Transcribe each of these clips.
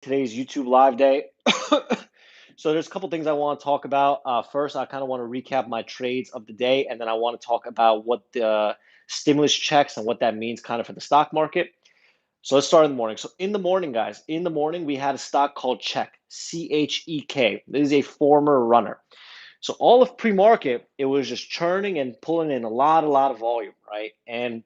today's YouTube live day. So there's a couple things I want to talk about. First, I kind of want to recap my trades of the day, and then I want to talk about what the stimulus checks and what that means kind of for the stock market. So let's start in the morning. So in the morning, guys, in the morning we had a stock called Check, CHEK. This is a former runner. So all of pre-market, it was just churning and pulling in a lot of volume, right? And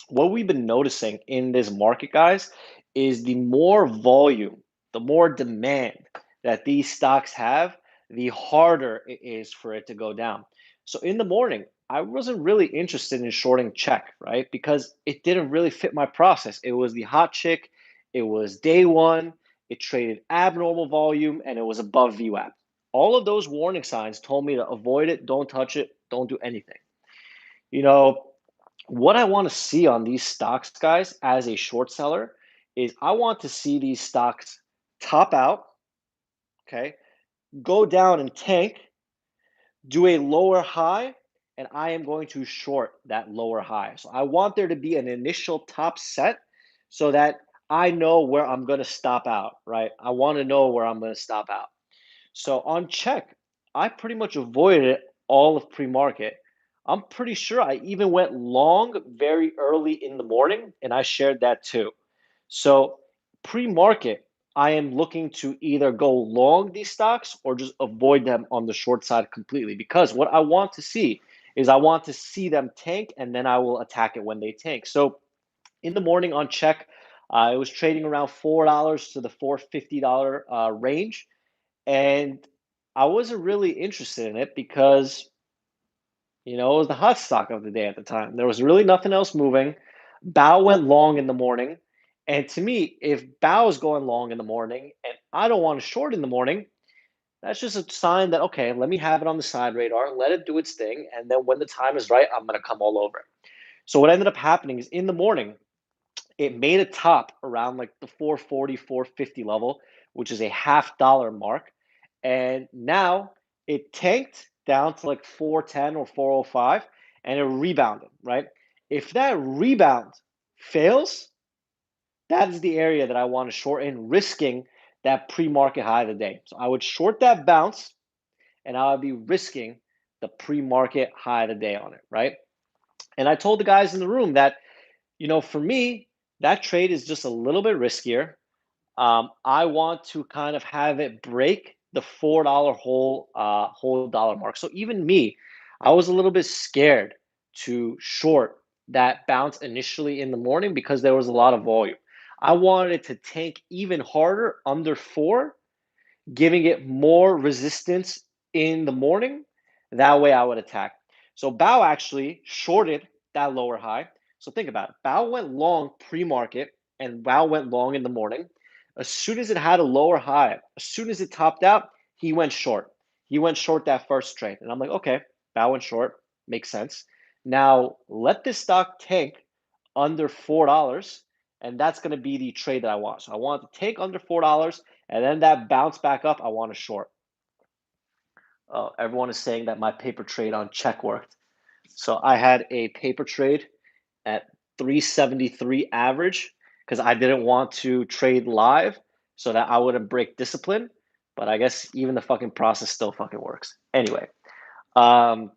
what we've been noticing in this market, guys, is the more volume, the more demand that these stocks have, the harder it is for it to go down. So in the morning, I wasn't really interested in shorting Check, right? Because it didn't really fit my process. It was the hot chick, it was day one, it traded abnormal volume, and it was above VWAP. All of those warning signs told me to avoid it, don't touch it, don't do anything. You know, what I want to see on these stocks, guys, as a short seller, is I want to see these stocks top out, okay, go down and tank, do a lower high, and I am going to short that lower high. So I want there to be an initial top set so that I know where I'm going to stop out, right? I want to know where I'm going to stop out. So on Check, I pretty much avoided it all of pre-market. I'm pretty sure I even went long very early in the morning, and I shared that too. So pre-market, I am looking to either go long these stocks or just avoid them on the short side completely. Because what I want to see is I want to see them tank, and then I will attack it when they tank. So in the morning on Check, it was trading around $4 to the $4.50 range. And I wasn't really interested in it because, it was the hot stock of the day at the time. There was really nothing else moving. Bow went long in the morning. And to me, if Bow is going long in the morning and I don't want to short in the morning, that's just a sign that, okay, let me have it on the side radar, let it do its thing. And then when the time is right, I'm going to come all over it. So what ended up happening is in the morning, it made a top around like the 440, 450 level, which is a half dollar mark. And now it tanked down to like 410 or 405 and it rebounded, right? If that rebound fails, that is the area that I want to short in, risking that pre-market high of the day. So I would short that bounce and I would be risking the pre-market high of the day on it, right? And I told the guys in the room that, for me, that trade is just a little bit riskier. I want to kind of have it break the $4 whole dollar mark. So even me, I was a little bit scared to short that bounce initially in the morning because there was a lot of volume. I wanted it to tank even harder under four, giving it more resistance in the morning. That way I would attack. So Bow actually shorted that lower high. So think about it. Bow went long pre-market and Bow went long in the morning. As soon as it had a lower high, as soon as it topped out, he went short. He went short that first trade. And I'm like, okay, Bow went short. Makes sense. Now let this stock tank under $4, and that's going to be the trade that I want. So I want to tank under $4, and then that bounce back up, I want to short. Oh, everyone is saying that my paper trade on Check worked. So I had a paper trade at 373 average because I didn't want to trade live so that I wouldn't break discipline. But I guess even the fucking process still fucking works. Anyway, um,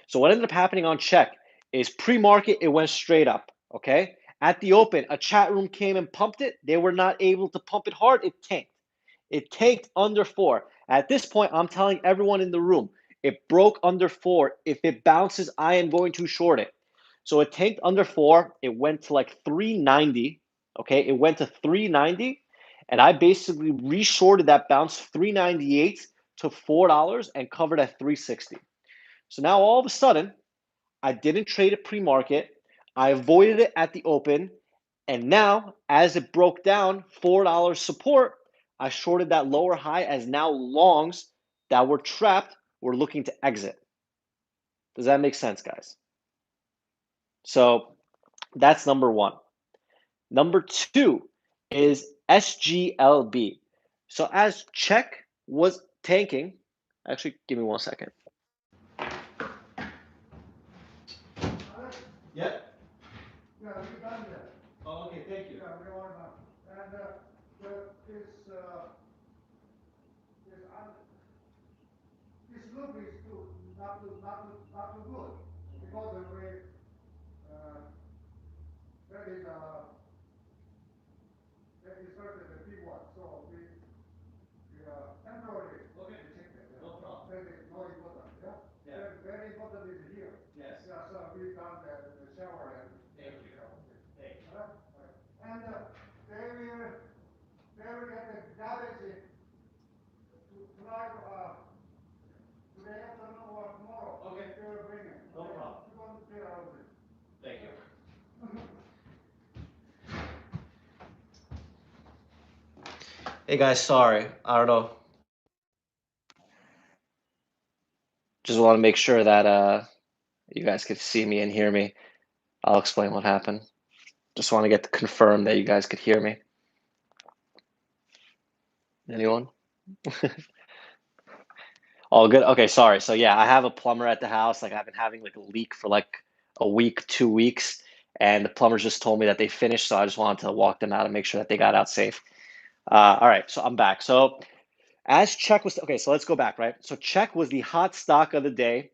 so what ended up happening on Check is pre-market, it went straight up, okay? At the open, a chat room came and pumped it. They were not able to pump it hard. It tanked. It tanked under four. At this point, I'm telling everyone in the room, it broke under four. If it bounces, I am going to short it. So it tanked under four. It went to like 390. Okay, it went to 390, and I basically reshorted that bounce 398 to $4 and covered at 360. So now all of a sudden, I didn't trade it pre-market. I avoided it at the open. And now, as it broke down $4 support, I shorted that lower high as now longs that were trapped were looking to exit. Does that make sense, guys? So that's number one. Number two is SGLB. So as Check was tanking, actually, give me 1 second. Yep. Yeah, we done that. Oh, okay, thank you. Yeah, we are now. And is this loop is not too good because uh, that is first the big one. So we temporarily okay. We check that. Yeah. No problem. That is not important. Yeah. Yeah. Very important is here. Yes. Yeah. So we done the shower and. Thank you. Thank you. Right. And they will get the garbage tonight. Today afternoon or tomorrow. Okay. They will bring it. No problem. You want to clear out of it. Thank you. Hey guys, sorry. I don't know. Just want to make sure that you guys could see me and hear me. I'll explain what happened. Just want to get confirmed that you guys could hear me. Anyone? All good? Okay, sorry. So yeah, I have a plumber at the house. Like I've been having like a leak for like a week, 2 weeks, and the plumbers just told me that they finished, so I just wanted to walk them out and make sure that they got out safe. All right, so I'm back. So as Czech was okay, so let's go back, right? So Czech was the hot stock of the day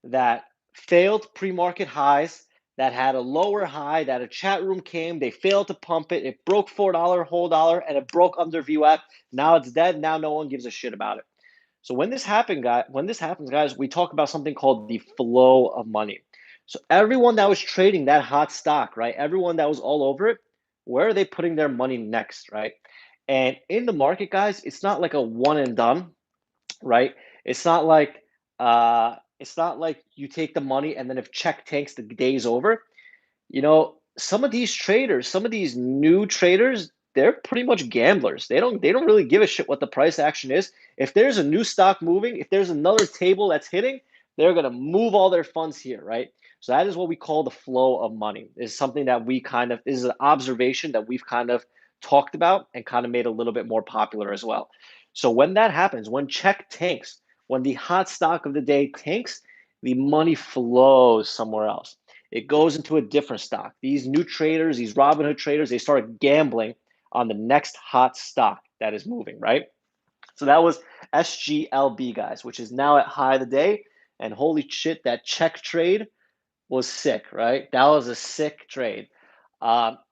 that failed pre-market highs, that had a lower high, that a chat room came, they failed to pump it, it broke $4 whole dollar, and it broke under VWAP. Now it's dead. Now no one gives a shit about it. So when this happens, guys, we talk about something called the flow of money. So everyone that was trading that hot stock, right? Everyone that was all over it, where are they putting their money next, right? And in the market, guys, it's not like a one and done, right? It's not like you take the money and then if check tanks, the day's over. Some of these traders, some of these new traders, they're pretty much gamblers. They don't really give a shit what the price action is. If there's a new stock moving, if there's another table that's hitting, they're gonna move all their funds here, right? So that is what we call the flow of money. Is something that this is an observation that we've kind of talked about and kind of made a little bit more popular as well. So when that happens, when check tanks, when the hot stock of the day tanks, the money flows somewhere else. It goes into a different stock. These new traders, these Robinhood traders, they start gambling on the next hot stock that is moving, right? So that was SGLB, guys, which is now at high of the day. And holy shit, that check trade was sick, right? That was a sick trade.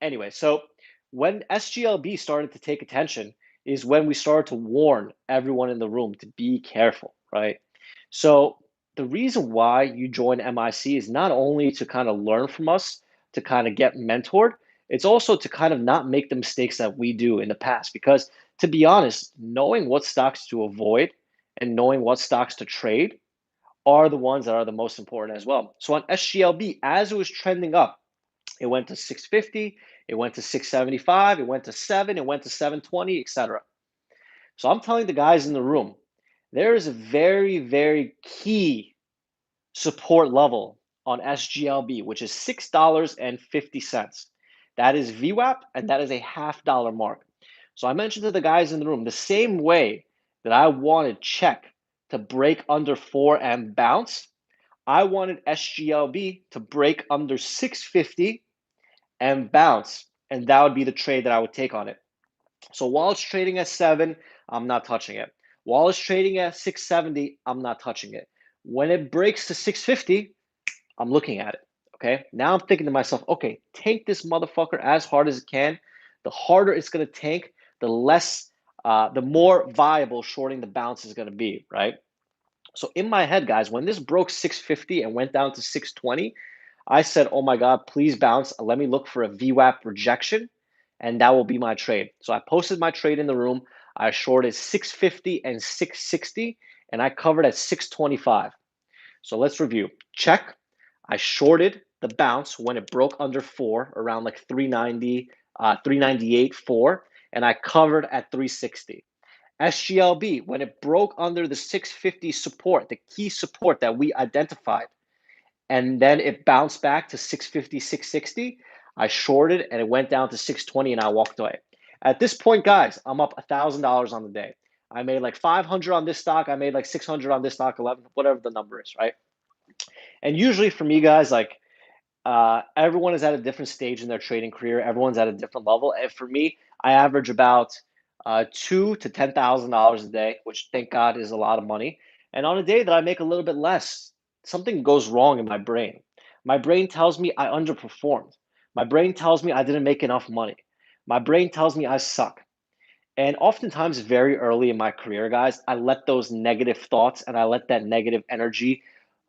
Anyway, so when SGLB started to take attention is when we started to warn everyone in the room to be careful, right? So the reason why you join MIC is not only to kind of learn from us, to kind of get mentored, it's also to kind of not make the mistakes that we do in the past. Because to be honest, knowing what stocks to avoid and knowing what stocks to trade are the ones that are the most important as well. So on SGLB, as it was trending up, it went to 650, it went to 675, it went to 7, it went to 720, etc. So I'm telling the guys in the room, there is a very, very key support level on SGLB, which is $6.50. That is VWAP, and that is a $0.50 mark. So I mentioned to the guys in the room the same way that I wanted check to break under 4 and bounce, I wanted SGLB to break under 650 and bounce, and that would be the trade that I would take on it. So while it's trading at 7, I'm not touching it. While it's trading at 670, I'm not touching it. When it breaks to 650, I'm looking at it. Okay. Now I'm thinking to myself, okay, tank this motherfucker as hard as it can. The harder it's going to tank, the more viable shorting the bounce is going to be, right? So in my head, guys, when this broke 650 and went down to 620, I said, oh my God, please bounce. Let me look for a VWAP rejection, and that will be my trade. So I posted my trade in the room. I shorted 650 and 660, and I covered at 625. So let's review. Check. I shorted the bounce when it broke under 4, around like 390, 398, 4, and I covered at 360. SGLB, when it broke under the 650 support, the key support that we identified, and then it bounced back to 650, 660, I shorted and it went down to 620 and I walked away. At this point, guys, I'm up $1,000 on the day. I made like 500 on this stock. I made like 600 on this stock, 11, whatever the number is, right? And usually for me, guys, like everyone is at a different stage in their trading career. Everyone's at a different level. And for me, I average about two to $10,000 a day, which thank God is a lot of money. And on a day that I make a little bit less, something goes wrong in my brain. My brain tells me I underperformed. My brain tells me I didn't make enough money. My brain tells me I suck. And oftentimes, very early in my career, guys, I let those negative thoughts and I let that negative energy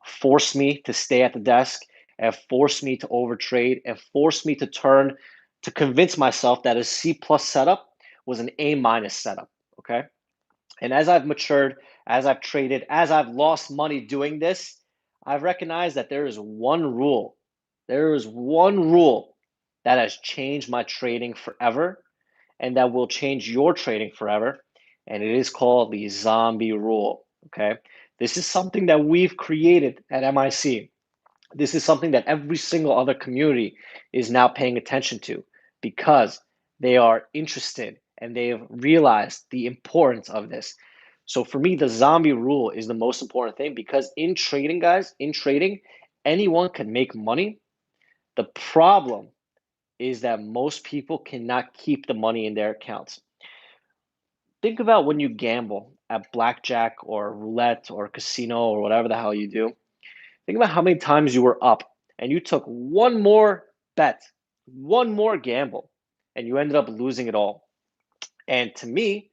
force me to stay at the desk and force me to overtrade and force me to turn to convince myself that a C plus setup was an A minus setup. Okay. And as I've matured, as I've traded, as I've lost money doing this, I've recognized that there is one rule. There is one rule that has changed my trading forever and that will change your trading forever. And it is called the zombie rule. Okay. This is something that we've created at MIC. This is something that every single other community is now paying attention to because they are interested and they have realized the importance of this. So for me, the zombie rule is the most important thing because in trading, guys, in trading, anyone can make money. The problem is that most people cannot keep the money in their accounts. Think about when you gamble at blackjack or roulette or casino or whatever the hell you do. Think about how many times you were up and you took one more bet, one more gamble, and you ended up losing it all. And to me,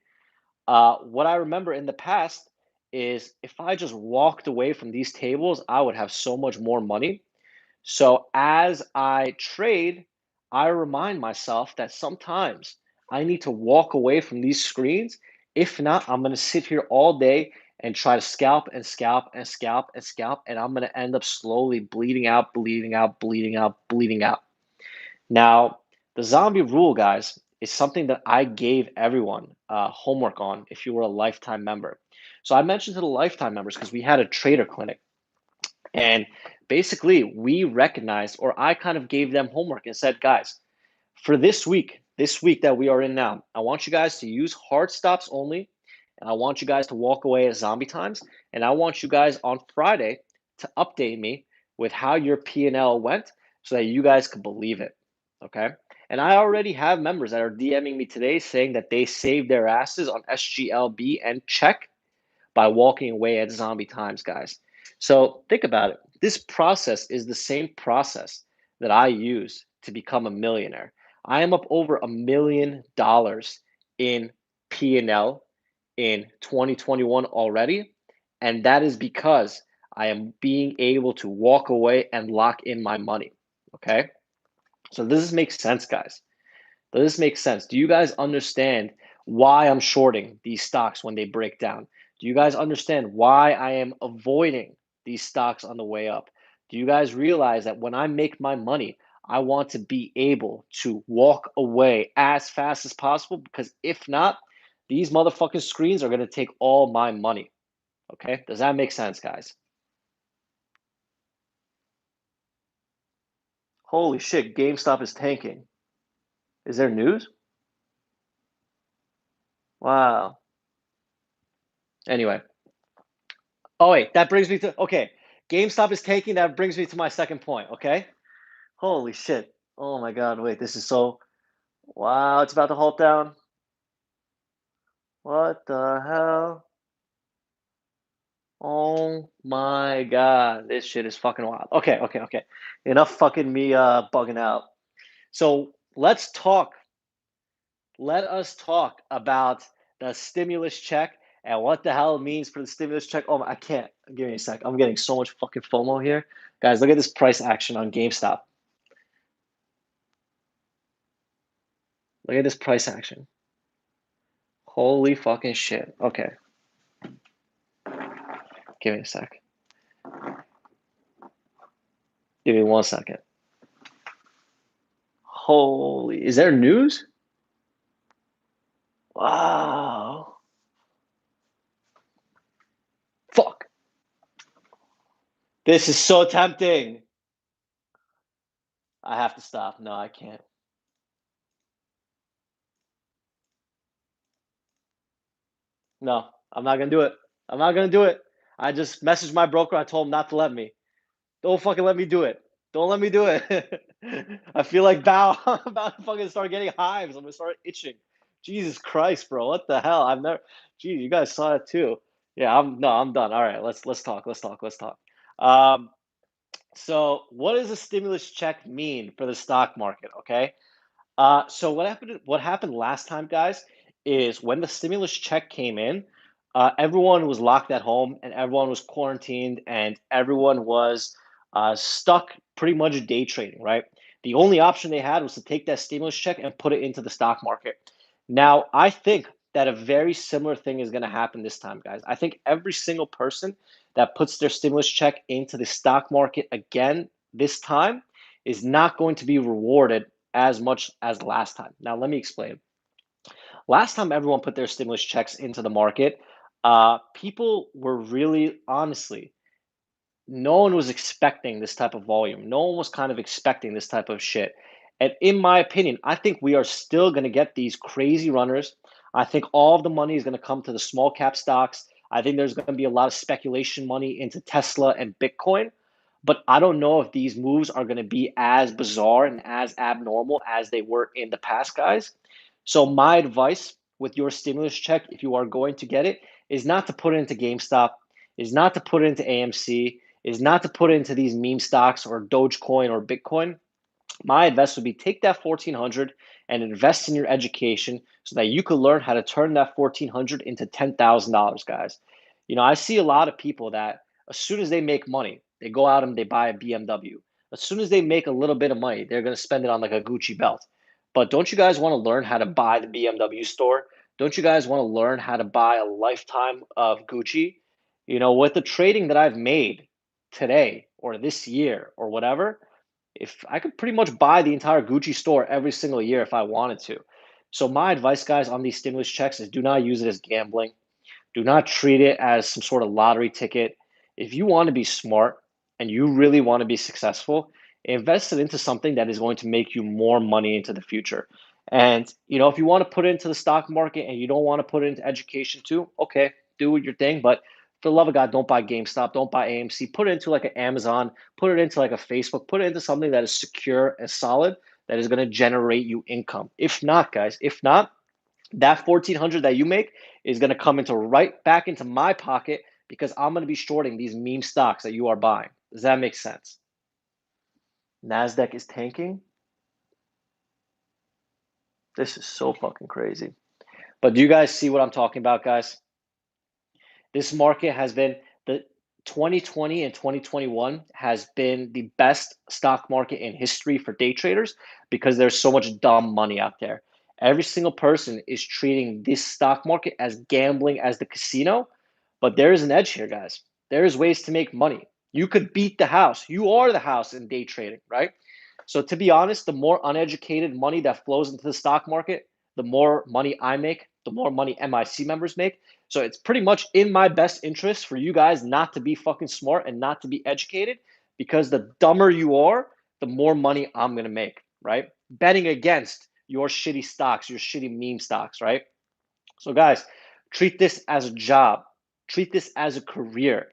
what I remember in the past is if I just walked away from these tables, I would have so much more money. So as I trade, I remind myself that sometimes I need to walk away from these screens. If not, I'm going to sit here all day and try to scalp and scalp and scalp and scalp, and I'm going to end up slowly bleeding out, bleeding out, bleeding out, bleeding out. Now, the zombie rule, guys, is something that I gave everyone homework on if you were a lifetime member. So I mentioned to the lifetime members because we had a trader clinic. And basically, we recognized, or I kind of gave them homework and said, guys, for this week that we are in now, I want you guys to use hard stops only. And I want you guys to walk away at zombie times. And I want you guys on Friday to update me with how your P&L went so that you guys could believe it. Okay. And I already have members that are DMing me today saying that they saved their asses on SGLB and check by walking away at zombie times, guys. So think about it. This process is the same process that I use to become a millionaire. I am up over $1 million in P&L in 2021 already, and that is because I am being able to walk away and lock in my money. Okay, so does this make sense, guys? Does this make sense? Do you guys understand why I'm shorting these stocks when they break down? Do you guys understand why I am avoiding these stocks on the way up? Do you guys realize that when I make my money, I want to be able to walk away as fast as possible? Because if not, these motherfucking screens are going to take all my money. Okay? Does that make sense, guys? Holy shit, GameStop is tanking. Is there news? Wow. Anyway. Oh wait, that brings me to okay. GameStop is taking. That brings me to my second point. Okay. Holy shit. Oh my god. Wait, this is so. Wow, it's about to halt down. What the hell? Oh my god, this shit is fucking wild. Okay, okay, okay. Enough fucking me bugging out. So let's talk. Let us talk about the stimulus check and what the hell it means for the stimulus check. Oh, I can't. Give me a sec. I'm getting so much fucking FOMO here. Guys, look at this price action on GameStop. Look at this price action. Holy fucking shit. Okay. Give me a sec. Give me 1 second. Holy, is there news? Wow. Fuck. This is so tempting. I have to stop. No, I can't. No, I'm not gonna do it. I'm not gonna do it. I just messaged my broker. I told him not to let me. Don't fucking let me do it. Don't let me do it. I feel like Bao. I'm about to fucking start getting hives. I'm gonna start itching. Jesus Christ, bro. What the hell? I've never. Geez, you guys saw it too. Yeah, I'm done. All right, let's talk. Let's talk. Um, so what does a stimulus check mean for the stock market? Okay. So what happened last time, guys, is when the stimulus check came in, everyone was locked at home and everyone was quarantined and everyone was stuck pretty much day trading, right? The only option they had was to take that stimulus check and put it into the stock market. Now, I think that a very similar thing is going to happen this time, guys. I think every single person that puts their stimulus check into the stock market again this time is not going to be rewarded as much as last time. Now, let me explain. Last time everyone put their stimulus checks into the market, people were really honestly, no one was expecting this type of volume. No one was kind of expecting this type of shit. And in my opinion, I think we are still going to get these crazy runners. I think all of the money is going to come to the small cap stocks. I think there's going to be a lot of speculation money into Tesla and Bitcoin. But I don't know if these moves are going to be as bizarre and as abnormal as they were in the past, guys. So, my advice with your stimulus check, if you are going to get it, is not to put it into GameStop, is not to put it into AMC, is not to put it into these meme stocks or Dogecoin or Bitcoin. My advice would be take that 1400 and invest in your education so that you could learn how to turn that 1400 into $10,000, guys. You know, I see a lot of people that as soon as they make money, they go out and they buy a BMW. As soon as they make a little bit of money, they're going to spend it on like a Gucci belt. But don't you guys want to learn how to buy the BMW store? Don't you guys want to learn how to buy a lifetime of Gucci? You know, with the trading that I've made today or this year or whatever, if I could pretty much buy the entire Gucci store every single year if I wanted to. So my advice, guys, on these stimulus checks is do not use it as gambling. Do not treat it as some sort of lottery ticket. If you want to be smart and you really want to be successful, invest it into something that is going to make you more money into the future. And you know, if you want to put it into the stock market and you don't want to put it into education too, okay, do your thing. But for the love of God, don't buy GameStop, don't buy AMC. Put it into like an Amazon, put it into like a Facebook, put it into something that is secure and solid that is going to generate you income. If not, guys, if not, that 1400 that you make is going to come into right back into my pocket because I'm going to be shorting these meme stocks that you are buying. Does that make sense? Nasdaq is tanking. This is so fucking crazy. But do you guys see what I'm talking about, guys? This market has been the 2020 and 2021 has been the best stock market in history for day traders because there's so much dumb money out there. Every single person is treating this stock market as gambling as the casino, but there is an edge here, guys. There is ways to make money. You could beat the house. You are the house in day trading, right? So to be honest, the more uneducated money that flows into the stock market, the more money I make, the more money MIC members make. So it's pretty much in my best interest for you guys not to be fucking smart and not to be educated because the dumber you are, the more money I'm going to make, right? Betting against your shitty stocks, your shitty meme stocks, right? So guys, treat this as a job. Treat this as a career.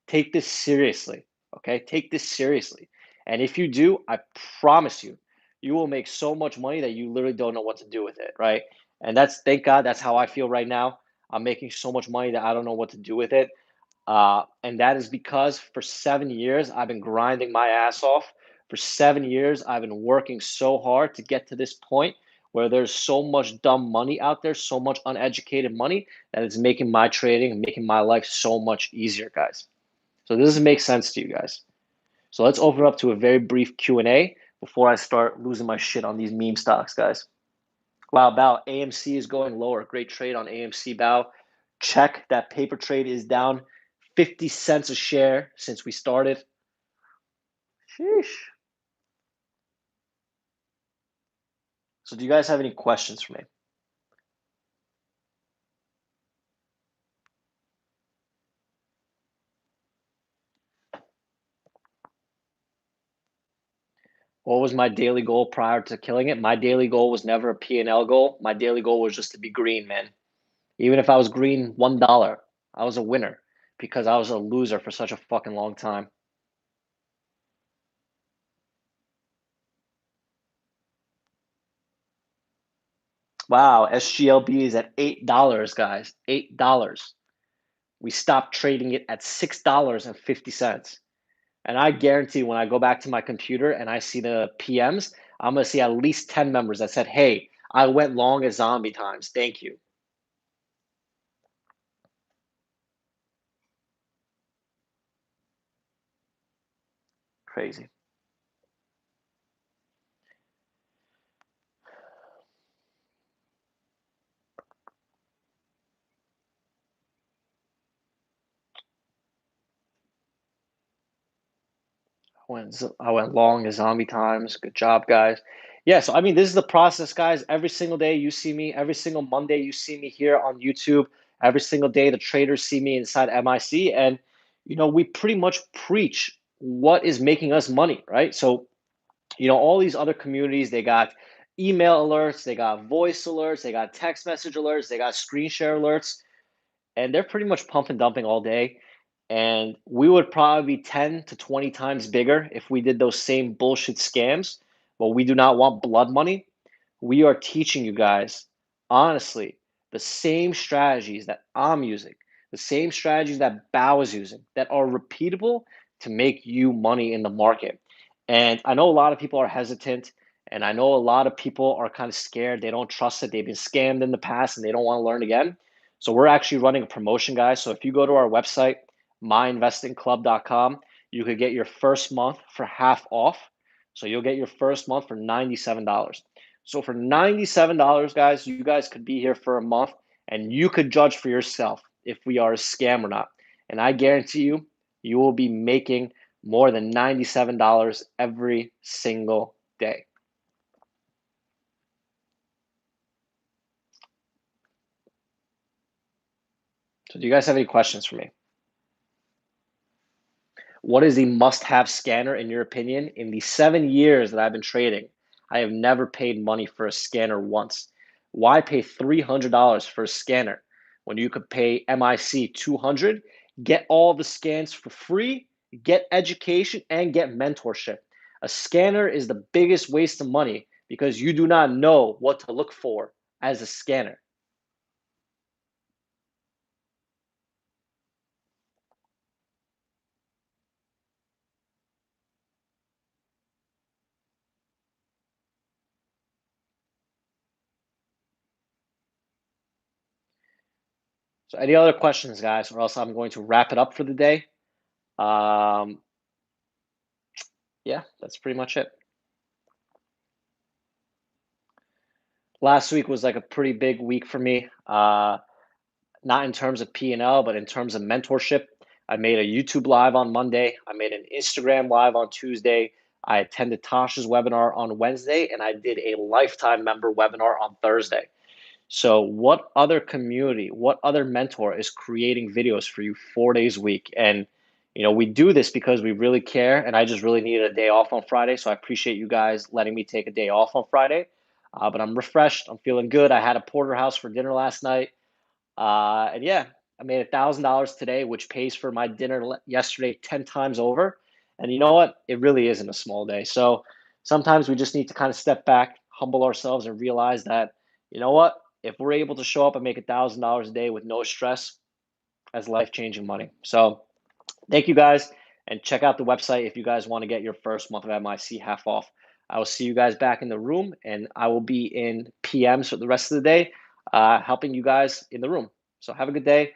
Take this seriously, okay? Take this seriously. And if you do, I promise you, you will make so much money that you literally don't know what to do with it, right? And that's, thank God, that's how I feel right now. I'm making so much money that I don't know what to do with it. And that is because for 7 years, I've been grinding my ass off. For 7 years, I've been working so hard to get to this point where there's so much dumb money out there, so much uneducated money that is making my trading and making my life so much easier, guys. So this doesn't make sense to you guys. So let's open up to a very brief Q&A before I start losing my shit on these meme stocks, guys. Wow, Bao, AMC is going lower. Great trade on AMC, Bao. Check that paper trade is down 50 cents a share since we started. Sheesh. So do you guys have any questions for me? What was my daily goal prior to killing it? My daily goal was never a P&L goal. My daily goal was just to be green, man. Even if I was green $1, I was a winner because I was a loser for such a fucking long time. Wow, SGLB is at $8, guys. $8. We stopped trading it at $6.50. And I guarantee when I go back to my computer and I see the PMs, I'm gonna see at least 10 members that said, hey, I went long at zombie times. Thank you. Crazy. I went long as zombie times. Good job, guys. Yeah, so I mean, this is the process, guys. Every single day you see me. Every single Monday you see me here on YouTube. Every single day the traders see me inside MIC, and we pretty much preach what is making us money, right? So all these other communities, they got email alerts, they got voice alerts, they got text message alerts, they got screen share alerts, and they're pretty much pump and dumping all day. And we would probably be 10 to 20 times bigger if we did those same bullshit scams. But we do not want blood money. We are teaching you guys, honestly, the same strategies that I'm using, the same strategies that Bao is using that are repeatable to make you money in the market. And I know a lot of people are hesitant, and I know a lot of people are kind of scared. They don't trust it. They've been scammed in the past and they don't want to learn again. So we're actually running a promotion, guys. So if you go to our website, myinvestingclub.com, you could get your first month for half off. So you'll get your first month for $97. So for $97, guys, you guys could be here for a month and you could judge for yourself if we are a scam or not. And I guarantee you, you will be making more than $97 every single day. So do you guys have any questions for me? What is the must-have scanner in your opinion? In the 7 years that I've been trading, I have never paid money for a scanner once. Why pay $300 for a scanner when you could pay MIC $200, get all the scans for free, get education, and get mentorship? A scanner is the biggest waste of money because you do not know what to look for as a scanner. So any other questions, guys, or else I'm going to wrap it up for the day. Um, yeah, that's pretty much it. Last week was like a pretty big week for me. Not in terms of P&L, but in terms of mentorship. I made a YouTube live on Monday. I made an Instagram live on Tuesday. I attended Tasha's webinar on Wednesday, and I did a lifetime member webinar on Thursday. So what other community, what other mentor is creating videos for you 4 days a week? And we do this because we really care, and I just really needed a day off on Friday. So I appreciate you guys letting me take a day off on Friday. But I'm refreshed. I'm feeling good. I had a porterhouse for dinner last night. And yeah, I made $1,000 today, which pays for my dinner yesterday 10 times over. And you know what? It really isn't a small day. So sometimes we just need to kind of step back, humble ourselves, and realize that, you know what? If we're able to show up and make $1,000 a day with no stress, that's life-changing money. So thank you guys, and check out the website if you guys want to get your first month of MIC half off. I will see you guys back in the room, and I will be in PMs for the rest of the day, helping you guys in the room. So have a good day.